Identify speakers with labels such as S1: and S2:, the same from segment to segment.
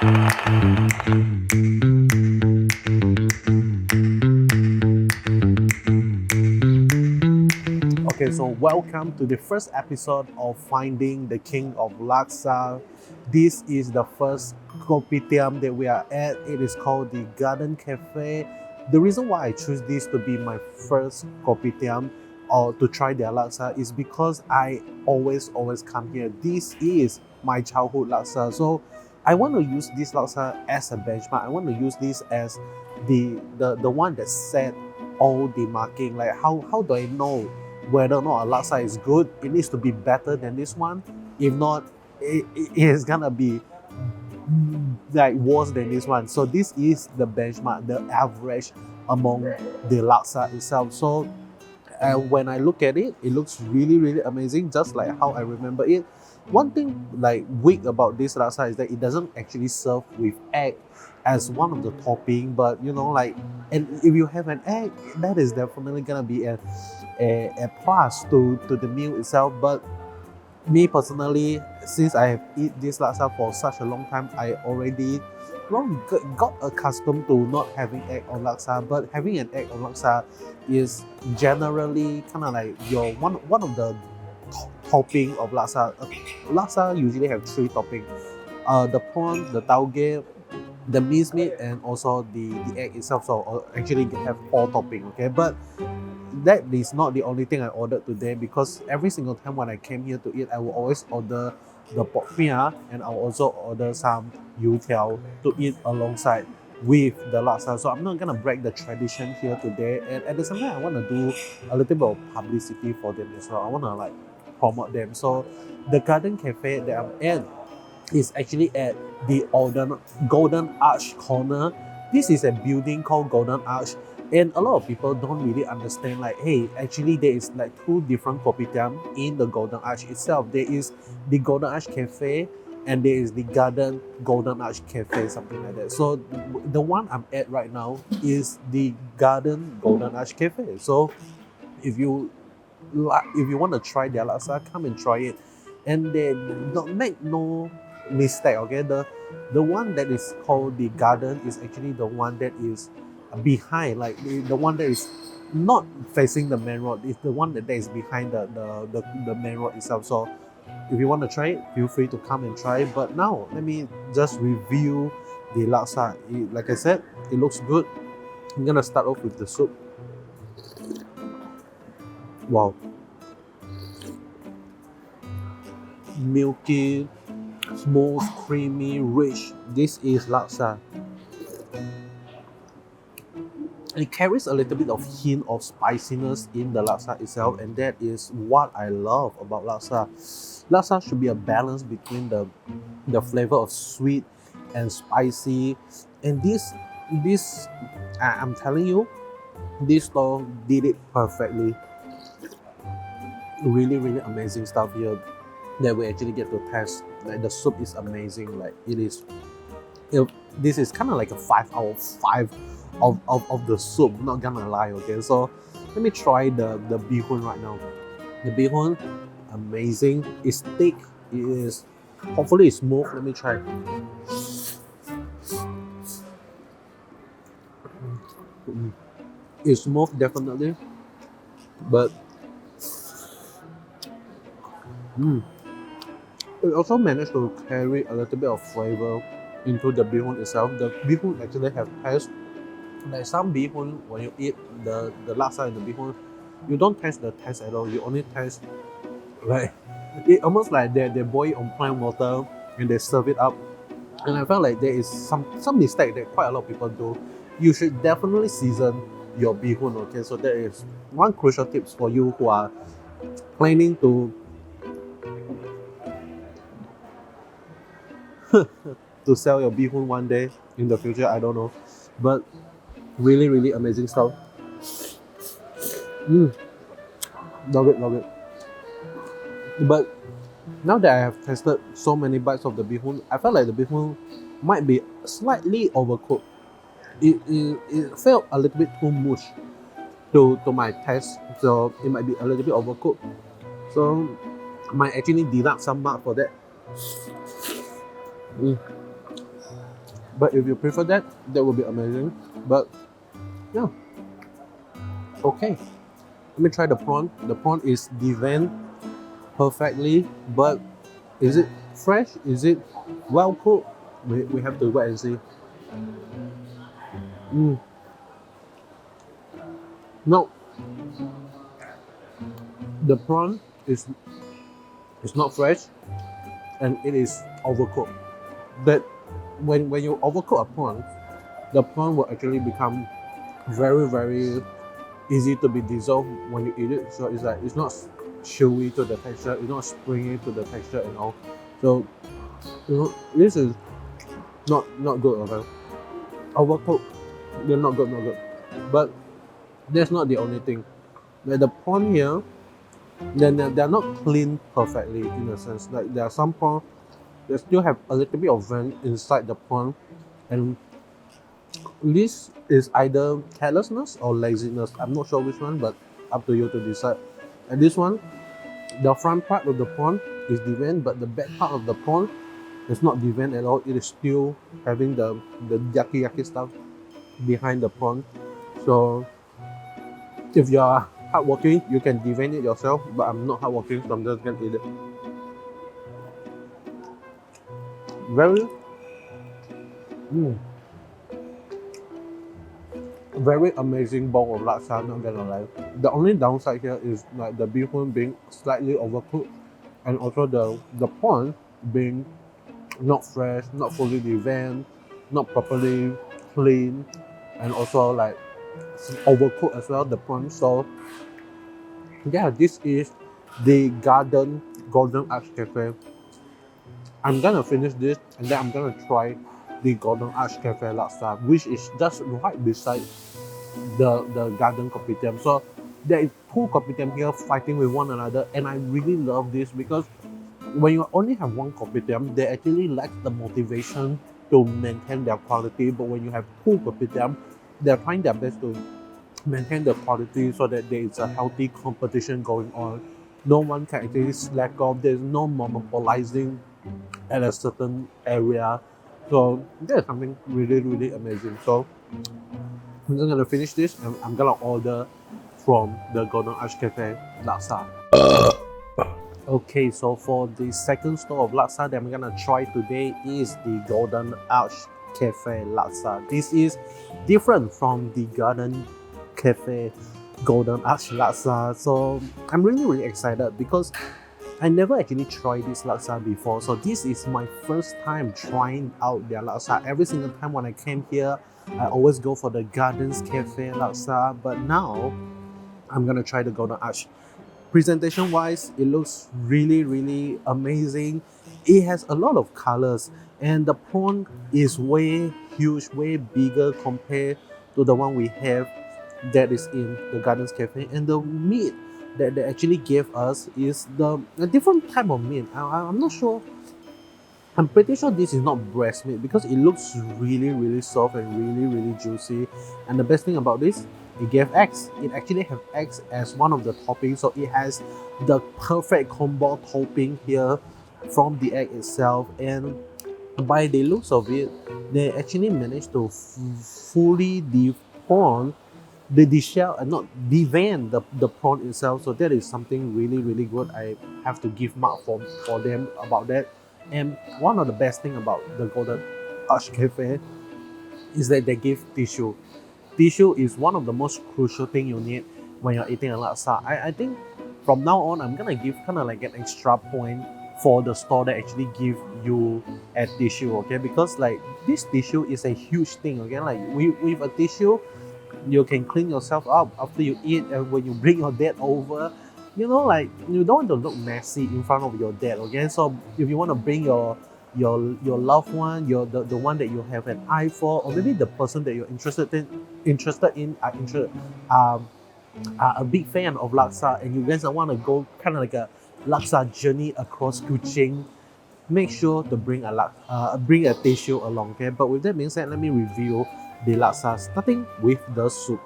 S1: Okay, so welcome to the first episode of Finding the King of Laksa. This is the first kopitiam that we are at. It is called the Garden Cafe. The reason why I choose this to be my first kopitiam or to try their laksa is because I always come here. This is my childhood laksa. So I want to use this laksa as a benchmark. I want to use this as the one that set all the marking. Like how do I know whether or not a laksa is good? It needs to be better than this one. If not, it is gonna be like worse than this one. So this is the benchmark, the average among the laksa itself. So when I look at it, it looks really amazing, just like how I remember it. One thing like weak about this laksa is that it doesn't actually serve with egg as one of the topping, but you know, like, and if you have an egg, that is definitely gonna be a plus to the meal itself. But me personally, since I have eat this laksa for such a long time, I already got accustomed to not having egg on laksa. But having an egg on laksa is generally kind of like your one of the topping of laksa. Laksa usually have three toppings: the prawn, the tauge, the minced meat, and also the egg itself. So actually have four toppings. Okay, but that is not the only thing I ordered today, because every single time when I came here to eat, I will always order the pork pia, and I'll also order some youtiao to eat alongside with the laksa. So I'm not gonna break the tradition here today, and at the same time I want to do a little bit of publicity for them as well. I want to like promote them. So the Garden Cafe that I'm at is actually at the Golden Arch corner. This is a building called Golden Arch, and a lot of people don't really understand, like, hey, actually there is like two different kopitiam in the Golden Arch itself. There is the Golden Arch Cafe and there is the Golden Arch Cafe, something like that. So the one I'm at right now is the Golden Arch Cafe. So if you if you want to try their laksa, come and try it. And they don't make no mistake, okay? The one that is called the garden is actually the one that is behind, like the one that is not facing the main road. It's the one that is behind the main road itself. So if you want to try it, feel free to come and try it. But now let me just review the laksa. Like I said, it looks good. I'm gonna start off with the soup. Wow, milky, smooth, creamy, rich. This is laksa. It carries a little bit of hint of spiciness in the laksa itself, and that is what I love about laksa. Laksa should be a balance between the flavor of sweet and spicy, and this I'm telling you, this store did it perfectly. Really amazing stuff here that we actually get to test. Like the soup is amazing. Like it is, this is kind of like a 5 out of 5 of the soup. Not gonna lie, okay. So let me try the bihun right now. The bihun, amazing. It's thick. It is, hopefully it's smooth. Let me try. It's smooth definitely, but it also managed to carry a little bit of flavor into the bihun itself. The bihun actually have taste. Like some bihun, when you eat the laksa in the bihun, you don't taste the taste at all. You only taste like it almost like they boil on plain water and they serve it up. And I felt like there is some mistake that quite a lot of people do. You should definitely season your bihun. Okay, so that is one crucial tips for you who are planning to sell your bihun one day in the future. I don't know, but really amazing stuff. Love it. But now that I have tasted so many bites of the bihun, I felt like the bihun might be slightly overcooked. It felt a little bit too much to my taste, so it might be a little bit overcooked. So I might actually deduct some mark for that. But if you prefer that, that would be amazing. But yeah, okay. Let me try the prawn. The prawn is deveined perfectly, but is it fresh? Is it well cooked? We have to wait and see. Mm. No, the prawn is not fresh and it is overcooked. But when you overcook a prawn, the prawn will actually become very easy to be dissolved when you eat it. So it's like it's not chewy to the texture, it's not springy to the texture and all. So this is not good, okay? Overcooked, they're not good, not good. But that's not the only thing. Like the prawn here, they're not cleaned perfectly in a sense. Like there are some prawn that still have a little bit of vein inside the prawn, and this is either carelessness or laziness. I'm not sure which one, but up to you to decide. And this one, the front part of the prawn is deveined, but the back part of the prawn is not deveined at all. It is still having the yaki stuff behind the prawn. So if you are hardworking, you can devein it yourself, but I'm not hardworking, so I'm just gonna eat it. Very, mm, very amazing bowl of laksa, not gonna lie. The only downside here is like the bee hoon being slightly overcooked, and also the prawn being not fresh, not fully deveined, not properly clean, and also like overcooked as well, the prawn. So yeah, this is the Golden Arch Cafe. I'm gonna finish this and then I'm gonna try the Golden Arch Cafe Laksa, which is just right beside the Garden Kopitiam. So there is two Kopitiam here fighting with one another, and I really love this because when you only have one Kopitiam, they actually lack the motivation to maintain their quality. But when you have two Kopitiam, they're trying their best to maintain the quality so that there is a healthy competition going on. No one can actually slack off. There's no monopolizing at a certain area. So that's something really amazing. So I'm just gonna finish this and I'm gonna order from the Golden Arch Cafe Laksa. Okay, so for the second store of Laksa that I'm gonna try today is the Golden Arch Cafe Laksa. This is different from the Garden Cafe Golden Arch Laksa. So I'm really excited because I never actually tried this laksa before. So this is my first time trying out their laksa. Every single time when I came here, I always go for the Gardens Cafe laksa. But now I'm gonna try the Golden Arch. Presentation wise, it looks really amazing. It has a lot of colors and the prawn is way huge, way bigger compared to the one we have that is in the Gardens Cafe. And the meat that they actually gave us is a different type of meat. I'm not sure. I'm pretty sure this is not breast meat because it looks really soft and really juicy. And the best thing about this, it gave eggs. It actually have eggs as one of the toppings, so it has the perfect combo topping here from the egg itself. And by the looks of it, they actually managed to fully deprawn the shell and not devein the prawn itself. So that is something really good. I have to give mark for them about that. And one of the best thing about the Golden Arch Cafe is that they give tissue. Tissue is one of the most crucial thing you need when you're eating a laksa. I think from now on I'm gonna give kind of like an extra point for the store that actually give you a tissue, okay? Because like this tissue is a huge thing, okay? Like with a tissue, you can clean yourself up after you eat, and when you bring your dad over, you know, like you don't want to look messy in front of your dad, okay? So if you want to bring your loved one, the one that you have an eye for, or maybe the person that you're um, are a big fan of laksa, and you guys want to go kind of like a laksa journey across Kuching, make sure to bring a tissue along, okay? But with that being said, let me review the laksa, starting with the soup.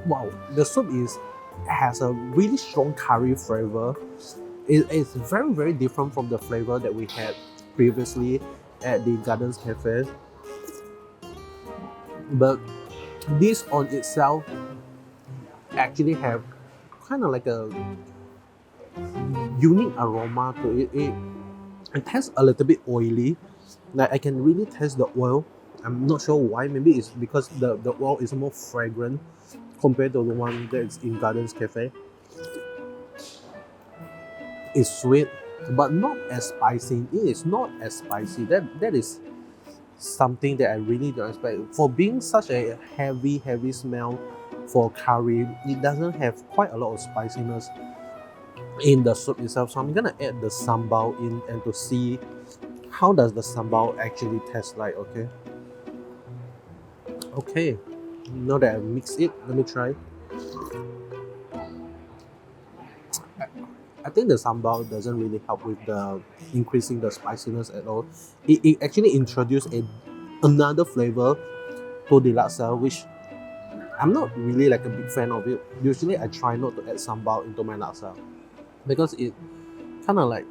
S1: Wow, the soup has a really strong curry flavor. It's very, very different from the flavor that we had previously at the Gardens Cafe. But this on itself actually have kind of like a unique aroma to it. It tastes a little bit oily. Like I can really taste the oil. I'm not sure why. Maybe it's because the oil is more fragrant compared to the one that's in Gardens Cafe. It's sweet, but not as spicy. It is not as spicy. That is something that I really don't expect. For being such a heavy, heavy smell for curry, it doesn't have quite a lot of spiciness in the soup itself. So I'm gonna add the sambal in and to see how does the sambal actually taste like. Okay, now that I mix it, let me try. I think the sambal doesn't really help with the increasing the spiciness at all. It actually introduced another flavor to the laksa, which I'm not really like a big fan of it. Usually I try not to add sambal into my laksa because it kind of like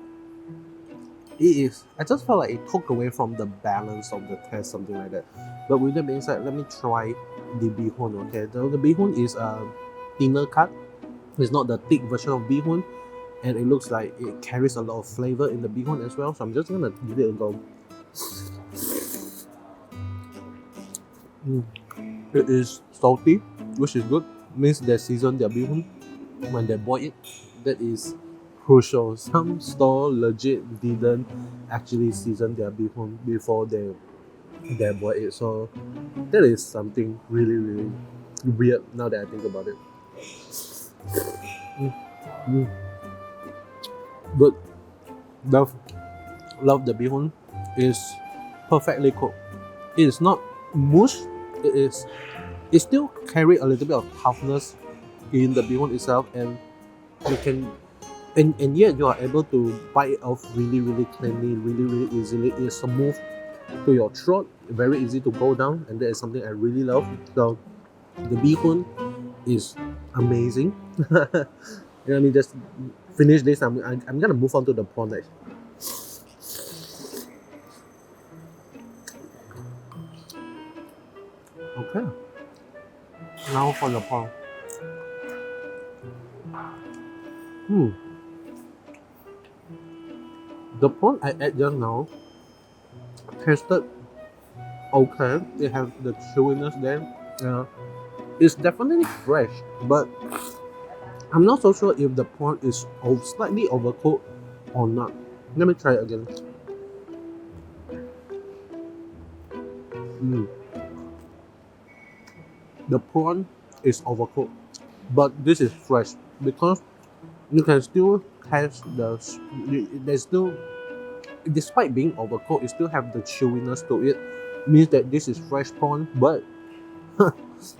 S1: it is. I just felt like it took away from the balance of the taste, something like that. But with that being said, let me try the bihun. Okay, the bihun is a thinner cut. It's not the thick version of bihun, and it looks like it carries a lot of flavor in the bihun as well. So I'm just gonna give it a go. It is salty, which is good. Means they season their bihun when they boil it. That is crucial. Some store legit didn't actually season their bihun before they boil it. So that is something really, really weird now that I think about it. Good. Love the bihun. Is perfectly cooked. It is not mush. It still carry a little bit of toughness in the bihun itself, and you can and yet you are able to bite it off really, really cleanly, really, really easily. It's smooth to your throat, very easy to go down, and that is something I really love. So the bihun is amazing. Let me just finish this. I'm gonna move on to the prawn next. Okay, now for the prawn. The prawn I ate just now tasted okay. It has the chewiness there. It's definitely fresh, but I'm not so sure if the prawn is slightly overcooked or not. Let me try it again. The prawn is overcooked, but this is fresh because you can still taste there's still, despite being overcooked, it still have the chewiness to it. Means that this is fresh prawn, but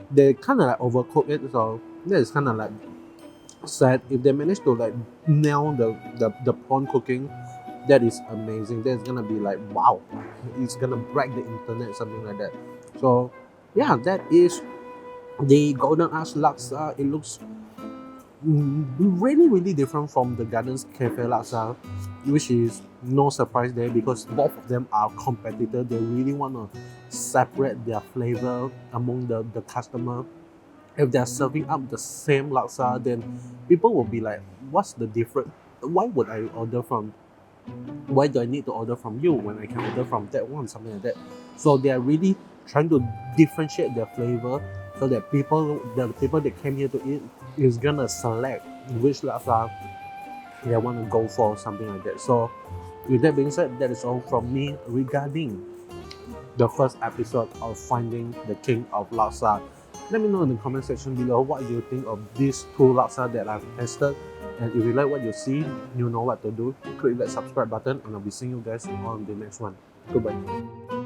S1: they kind of like overcook it, so that is kind of like sad. If they manage to like nail the prawn cooking, that is amazing. That's gonna be like wow, it's gonna break the internet, something like that. So yeah, that is the golden arch laksa. It looks really, really different from the Gardens Cafe laksa, which is no surprise there because both of them are competitors. They really want to separate their flavor among the customer. If they're serving up the same laksa, then people will be like, what's the difference? Why would I order from? Why do I need to order from you when I can order from that one? Something like that. So they are really trying to differentiate their flavor so that the people that came here to eat is gonna select which laksa they want to go for, something like that. So with that being said, that is all from me regarding the first episode of Finding the King of Laksa. Let me know in the comment section below what you think of these two laksa that I've tested. And if you like what you see, you know what to do. Click that subscribe button and I'll be seeing you guys on the next one. Goodbye.